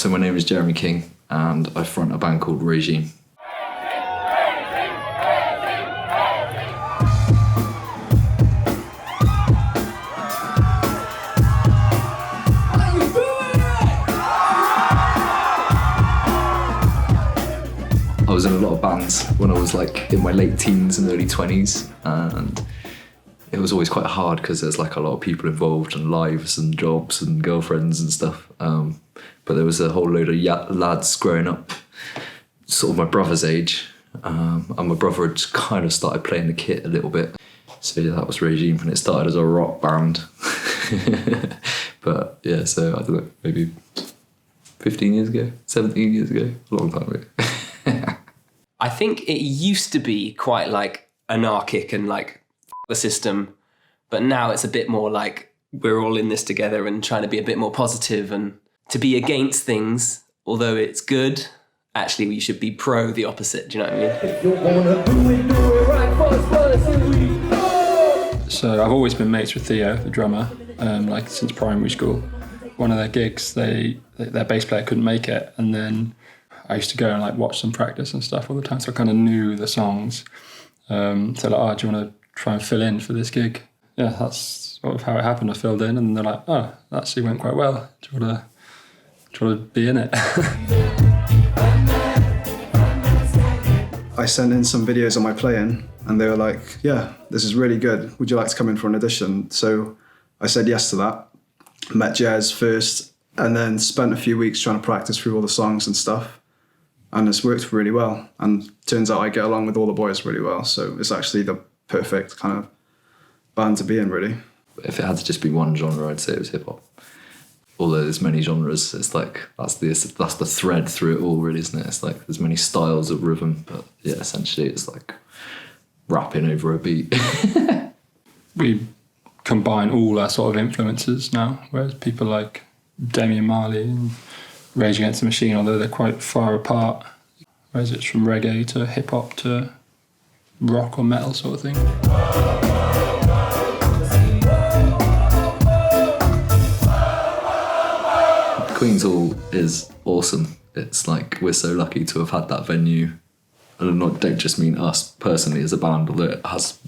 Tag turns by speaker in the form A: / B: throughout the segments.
A: So my name is Jeremy King and I front a band called Regime. I was in a lot of bands when I was like in my late teens and early 20s, and it was always quite hard because there's like a lot of people involved and lives and jobs and girlfriends and stuff. But there was a whole load of lads growing up, sort of my brother's age, and my brother had kind of started playing the kit a little bit. So yeah, that was Regime, and it started as a rock band. But yeah, so I don't know, maybe 15 years ago, 17 years ago, a long time ago.
B: I think it used to be quite like anarchic and like the system, but now it's a bit more like we're all in this together and trying to be a bit more positive and to be against things, although it's good, actually we should be pro the opposite, do you know what I mean?
C: If you wanna do it right,
D: So I've always been mates with Theo, the drummer, like since primary school. One of their gigs, their bass player couldn't make it, and then I used to go and like watch them practice and stuff all the time, so I kind of knew the songs. So like, oh, do you want to try and fill in for this gig? Yeah, that's sort of how it happened. I filled in, and they're like, oh, that actually went quite well. Do you want to be in it?
E: I sent in some videos on my playing, and they were like, yeah, this is really good. Would you like to come in for an audition? So I said yes to that. Met Jez first, and then spent a few weeks trying to practice through all the songs and stuff. And it's worked really well. And turns out I get along with all the boys really well. So it's actually the perfect kind of band to be in, really.
A: If it had to just be one genre, I'd say it was hip hop. Although there's many genres, it's like that's the thread through it all, really, isn't it? It's like there's many styles of rhythm, but yeah, essentially it's like rapping over a beat.
D: We combine all our sort of influences now, whereas people like Damian Marley and Rage Against the Machine, although they're quite far apart, whereas it's from reggae to hip hop to rock or metal sort of thing.
A: Queen's Hall is awesome. It's like we're so lucky to have had that venue. And I don't just mean us personally as a band, although it has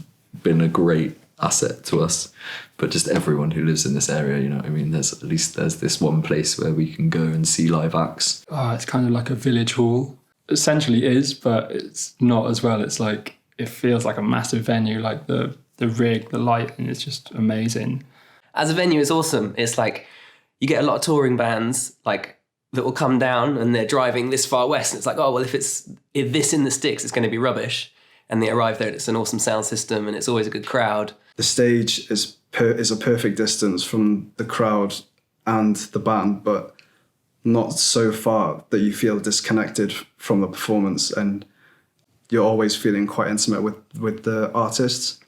A: been a great asset to us, but just everyone who lives in this area, you know what I mean? There's this one place where we can go and see live acts.
D: Oh, it's kind of like a village hall. Essentially is, but it's not as well. It's like, it feels like a massive venue, like the rig, the lighting is just amazing.
B: As a venue, it's awesome. It's like you get a lot of touring bands like that will come down and they're driving this far west, and it's like, oh, well, if this in the sticks, it's going to be rubbish. And they arrive there and it's an awesome sound system and it's always a good crowd.
E: The stage is a perfect distance from the crowd and the band, but not so far that you feel disconnected from the performance, and you're always feeling quite intimate with the artists.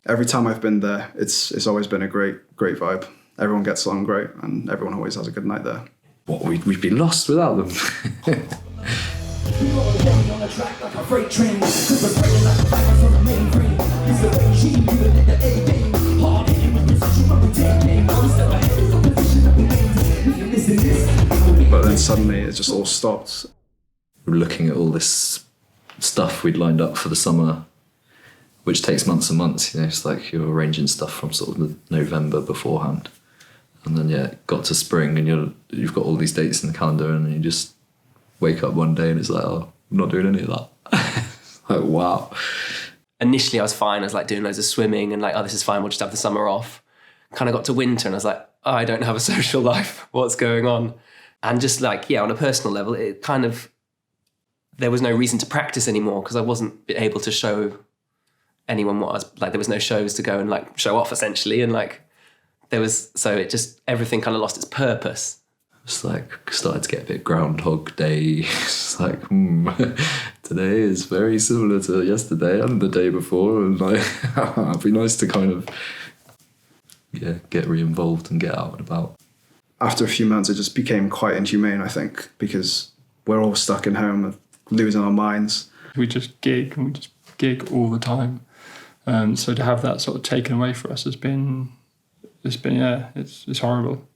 E: Every time I've been there, it's always been a great vibe. Everyone gets along great, and everyone always has a good night there.
A: What, we'd be lost without them.
E: But then suddenly it just all stopped.
A: We're looking at all this stuff we'd lined up for the summer, which takes months and months. You know, it's like you're arranging stuff from sort of November beforehand, and then yeah, it got to spring and you've got all these dates in the calendar, and you just wake up one day and it's like, oh, I'm not doing any of that. Like, wow.
B: Initially I was fine. I was like doing loads of swimming and like, oh, this is fine, we'll just have the summer off. Kind of got to winter and I was like, oh, I don't have a social life. What's going on? And just like, yeah, on a personal level, it kind of, there was no reason to practice anymore because I wasn't able to show anyone what I was, like there was no shows to go and like show off essentially. And like so it just, everything kind of lost its purpose.
A: It's like started to get a bit Groundhog Day. It's like, today is very similar to yesterday and the day before, and like it'd be nice to kind of get re-involved and get out and about.
E: After a few months, it just became quite inhumane, I think, because we're all stuck in home, losing our minds.
D: We just gig all the time. So to have that sort of taken away for us it's horrible.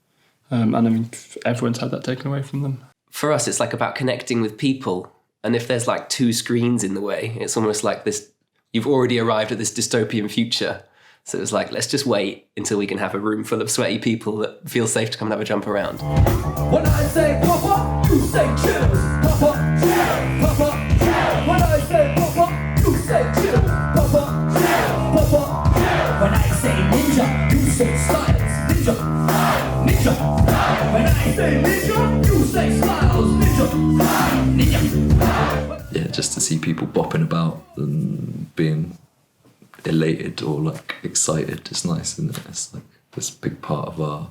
D: And I mean, everyone's had that taken away from them.
B: For us, it's like about connecting with people. And if there's like two screens in the way, it's almost like this, you've already arrived at this dystopian future. So it's like, let's just wait until we can have a room full of sweaty people that feel safe to come and have a jump around.
C: When I say pop up, you say chill. Pop up, chill. Pop up, chill. When I say pop up, you say chill. Pop up, chill. Pop up, chill. When I say ninja, you say styles. Ninja, ninja. When I say ninja, you say styles. Ninja, ninja.
A: Yeah, just to see people bopping about and being elated or like excited, it's nice, isn't it? It's like this big part of our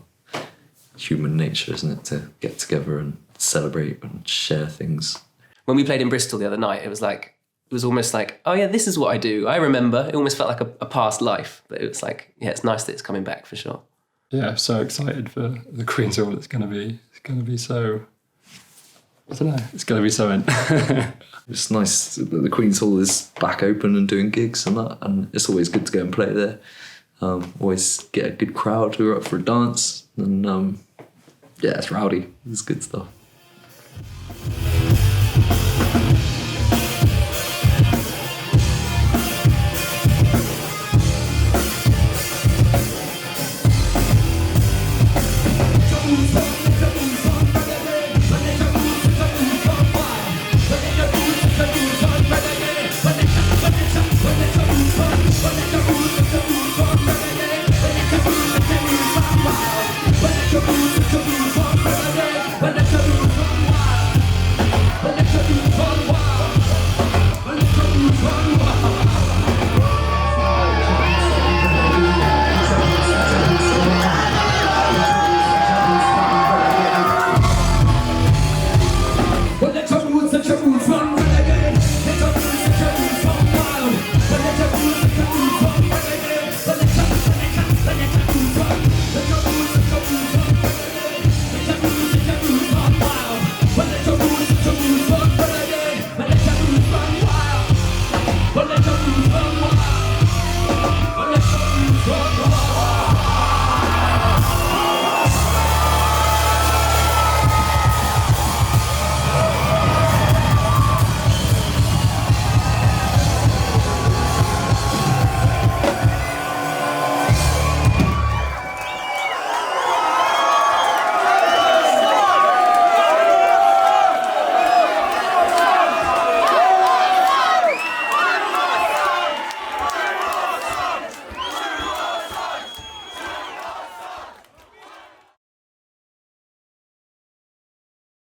A: human nature, isn't it, to get together and celebrate and share things.
B: When we played in Bristol the other night, it was almost like, oh yeah, this is what I do. I remember. It almost felt like a past life, but it was like, yeah, it's nice that it's coming back for sure.
D: Yeah, I'm so excited for the Queen's Hall. It's going to be so, I don't know, it's going to be so in.
A: It's nice that the Queen's Hall is back open and doing gigs and that, and it's always good to go and play there. Always get a good crowd who are up for a dance, and yeah, it's rowdy. It's good stuff.